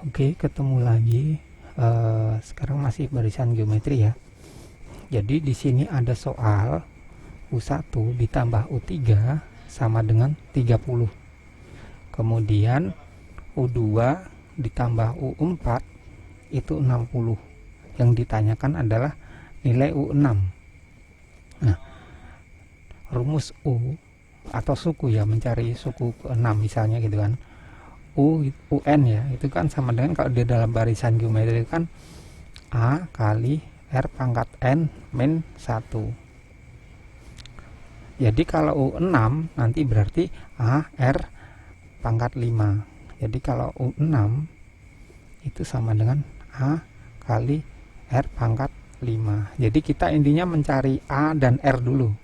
Oke, ketemu lagi. Sekarang masih barisan geometri ya. Jadi di sini ada soal U1 ditambah U3 sama dengan 30. Kemudian U2 ditambah U4 itu 60. Yang ditanyakan adalah nilai U6. Nah, rumus U atau suku ya, mencari suku ke-6 misalnya gitu kan. UN ya, itu kan sama dengan kalau di dalam barisan geometri kan A kali R pangkat N min 1. Jadi kalau U6 nanti berarti A R pangkat 5. Jadi kalau U6 itu sama dengan A kali R pangkat 5. Jadi kita intinya mencari A dan R dulu.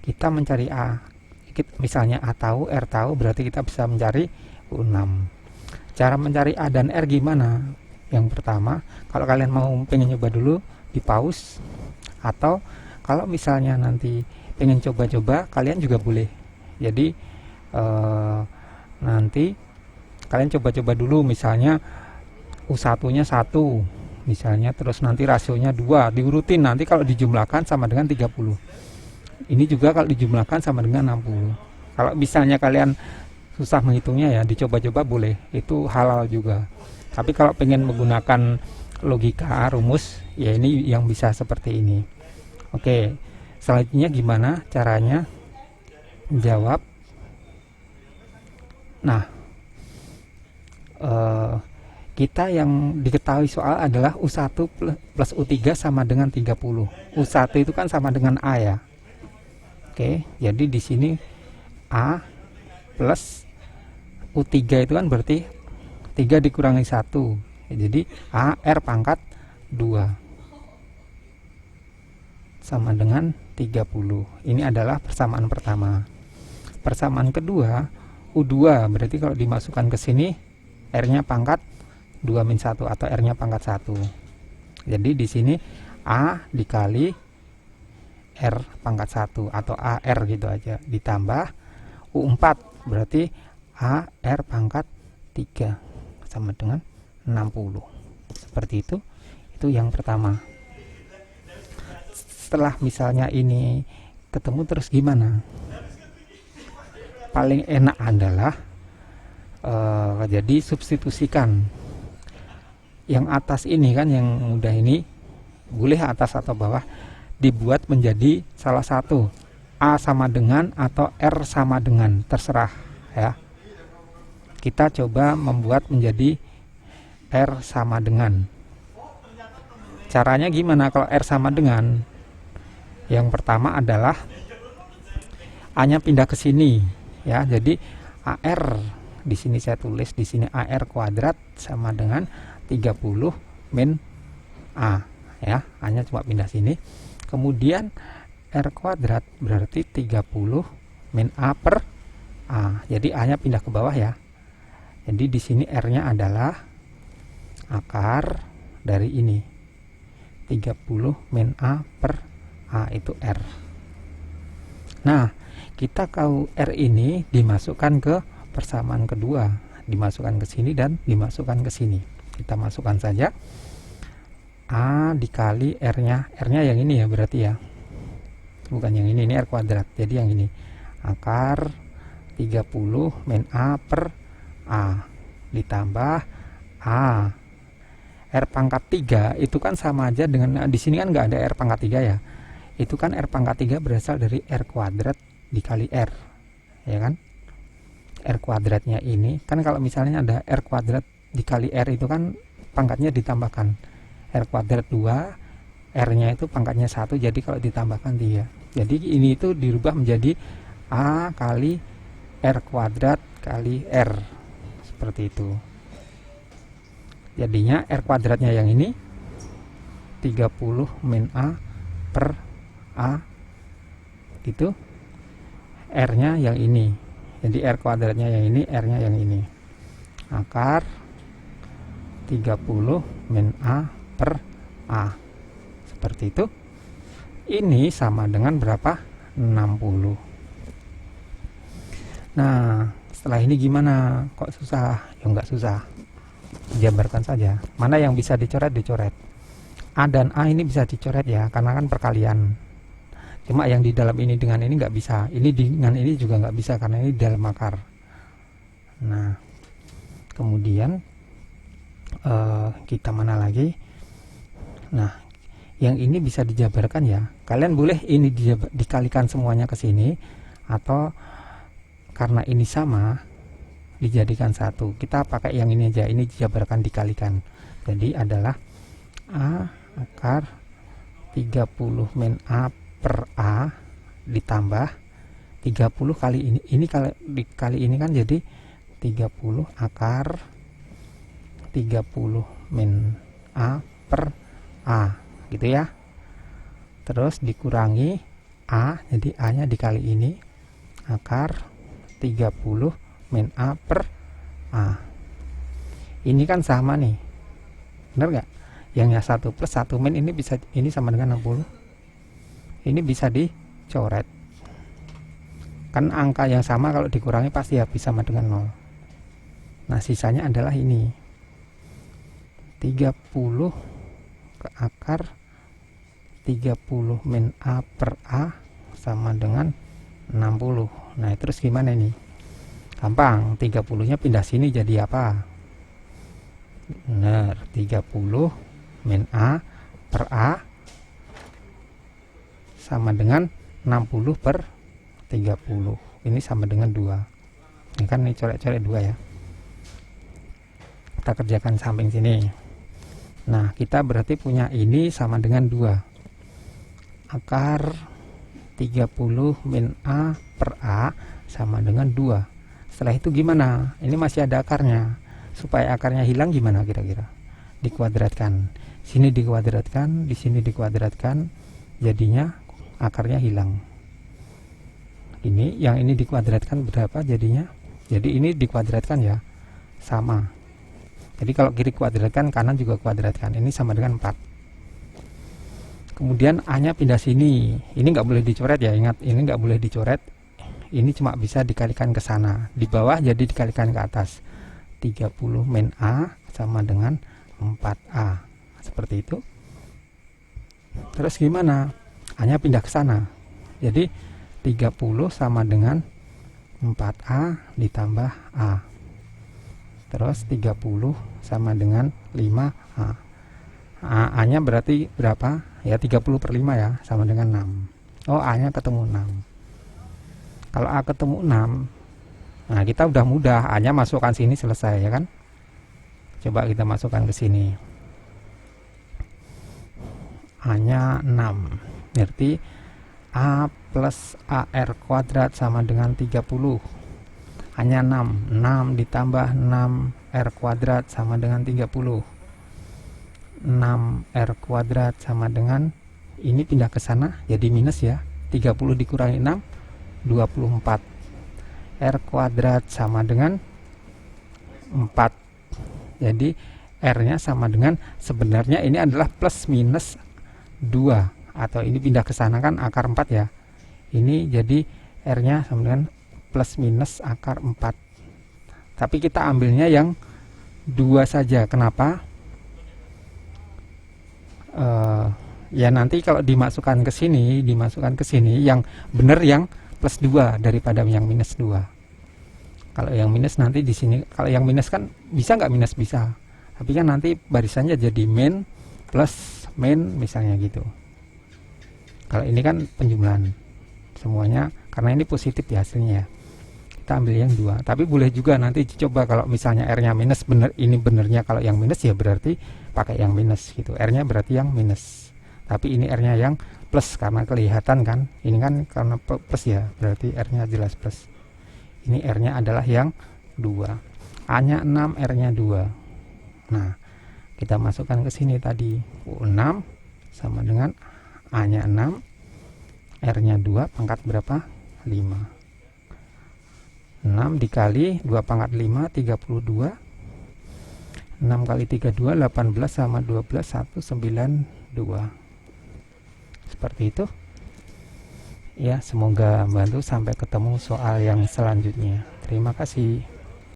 Kita mencari A. Misalnya A tahu, R tahu, berarti kita bisa mencari U6. Cara mencari A dan R gimana? Yang pertama, kalau kalian pengen nyoba dulu, di pause. Atau kalau misalnya nanti pengen coba-coba, kalian juga boleh. Jadi nanti kalian coba-coba dulu, misalnya U1 nya 1 misalnya, terus nanti rasionya 2, diurutin, nanti kalau dijumlahkan sama dengan 30. Ini juga kalau dijumlahkan sama dengan 60. Kalau misalnya kalian susah menghitungnya ya, dicoba-coba boleh, itu halal juga. Tapi kalau pengen menggunakan logika rumus ya, ini yang bisa seperti ini. Oke, selanjutnya gimana caranya menjawab? Nah, kita yang diketahui soal adalah U1 plus U3 sama dengan 30. U1 itu kan sama dengan A ya. Oke, jadi di sini A plus U3 itu kan berarti 3 dikurangi 1. Jadi A R pangkat 2 sama dengan 30. Ini adalah persamaan pertama. Persamaan kedua, U2 berarti kalau dimasukkan ke sini R-nya pangkat 2 min 1 atau R-nya pangkat 1. Jadi di sini A dikali R pangkat 1 atau AR gitu aja, ditambah U4 berarti AR pangkat 3 sama dengan 60. Seperti itu. Itu yang pertama. Setelah misalnya ini ketemu, terus gimana? Paling enak adalah jadi substitusikan yang atas ini kan, yang mudah ini boleh atas atau bawah, dibuat menjadi salah satu, A sama dengan atau R sama dengan, terserah ya. Kita coba membuat menjadi R sama dengan. Caranya gimana kalau R sama dengan? Yang pertama adalah A-nya pindah ke sini ya. Jadi AR di sini saya tulis di sini AR kuadrat sama dengan 30 min A ya. A-nya cuma pindah sini. Kemudian R kuadrat berarti 30 min A per A. Jadi A-nya pindah ke bawah ya. Jadi di sini R-nya adalah akar dari ini 30 min A per A, itu R. Nah, kita tahu R ini dimasukkan ke persamaan kedua, dimasukkan ke sini dan dimasukkan ke sini. Kita masukkan saja A dikali R-nya yang ini ya berarti ya, bukan yang ini R kuadrat. Jadi yang ini akar 30 min A per A ditambah A R pangkat 3 itu kan sama aja dengan, di sini kan nggak ada R pangkat 3 ya. Itu kan R pangkat 3 berasal dari R kuadrat dikali R ya kan. R kuadratnya ini kan, kalau misalnya ada R kuadrat dikali R itu kan pangkatnya ditambahkan. R kuadrat 2, R-nya itu pangkatnya 1, jadi kalau ditambahkan 3. Jadi ini itu dirubah menjadi A kali R kuadrat kali R. Seperti itu. Jadinya R kuadratnya yang ini 30 min A per A gitu. R-nya yang ini. Jadi R kuadratnya yang ini, R-nya yang ini. Akar 30 min A per A. Seperti itu. Ini sama dengan berapa? 60. Nah, setelah ini gimana? Kok susah? Ya nggak susah. jabarkan saja. Mana yang bisa dicoret, dicoret. A dan A ini bisa dicoret ya, karena kan perkalian. Cuma yang di dalam ini dengan ini nggak bisa. Ini dengan ini juga nggak bisa, karena ini di dalam akar. Nah, kemudian kita mana lagi? Nah, yang ini bisa dijabarkan ya. Kalian boleh ini dikalikan semuanya ke sini, atau karena ini sama dijadikan satu. Kita pakai yang ini aja. Ini dijabarkan dikalikan. Jadi adalah A akar 30 min A per A ditambah 30 kali ini kali ini kan jadi 30 akar 30 min A per A gitu ya. Terus dikurangi A, jadi A nya dikali ini akar 30 min A per A. Ini kan sama nih, bener nggak? Yang 1 plus 1 min ini bisa, ini sama dengan 60. Ini bisa dicoret. Kan angka yang sama kalau dikurangi pasti habis sama dengan 0. Nah, sisanya adalah ini. 30 ke akar 30 min A per A sama dengan 60. Nah, terus gimana ini? Gampang, 30-nya pindah sini jadi apa? Benar, 30 min A per A sama dengan 60 per 30. Ini sama dengan 2. Ini kan ini coret-coret 2 ya. Kita kerjakan samping sini. Nah, kita berarti punya ini sama dengan 2. Akar 30 min A per A sama dengan 2. Setelah itu gimana? Ini masih ada akarnya. Supaya akarnya hilang gimana kira-kira? Dikuadratkan. Sini dikuadratkan, di sini dikuadratkan, jadinya akarnya hilang. Ini yang ini dikuadratkan berapa jadinya? Jadi ini dikuadratkan ya, sama. Jadi kalau kiri kuadratkan, kanan juga kuadratkan. Ini sama dengan 4. Kemudian A nya pindah sini. Ini nggak boleh dicoret ya, ingat ini nggak boleh dicoret. Ini cuma bisa dikalikan ke sana. Di bawah jadi dikalikan ke atas. 30 min A sama dengan 4A. Seperti itu. Terus gimana? A nya pindah ke sana. Jadi 30 sama dengan 4A ditambah A. Terus 30 sama dengan 5A. A nya berarti berapa? Ya 30 per 5 ya, sama dengan 6. Oh, A nya ketemu 6. Kalau A ketemu 6, nah kita udah mudah. A nya masukkan sini, selesai ya kan. Coba kita masukkan ke sini. A nya 6. Berarti A plus AR kuadrat sama dengan 30. A nya 6. 6 ditambah 6R kuadrat sama dengan 30. 6R kuadrat sama dengan, ini pindah ke sana jadi minus ya. 30 dikurangi 6, 24. R kuadrat sama dengan 4. Jadi R nya sama dengan, sebenarnya ini adalah plus minus 2. Atau ini pindah ke sana kan akar 4 ya. Ini jadi R nya sama dengan plus minus akar 4. Tapi kita ambilnya yang 2 saja. Kenapa? Ya nanti kalau dimasukkan ke sini, yang benar yang plus 2 daripada yang minus 2. Kalau yang minus nanti di sini, kalau yang minus kan bisa nggak minus, bisa. Tapi kan nanti barisannya jadi min plus min misalnya gitu. Kalau ini kan penjumlahan semuanya, karena ini positif ya hasilnya. Kita ambil yang 2. Tapi boleh juga nanti dicoba kalau misalnya R nya minus, bener ini benernya kalau yang minus ya berarti pakai yang minus gitu. R nya berarti yang minus. Tapi ini R nya yang plus karena kelihatan kan. Ini kan karena plus ya, berarti R nya jelas plus. Ini R nya adalah yang 2. A nya 6, R nya 2. Nah, kita masukkan ke sini tadi. 6 sama dengan A nya 6, R nya 2, pangkat berapa? 5. 6 dikali 2 pangkat 5, 32. 6 kali 32, 18 sama 12, 192. Seperti itu. Ya, semoga membantu. Sampai ketemu soal yang selanjutnya. Terima kasih.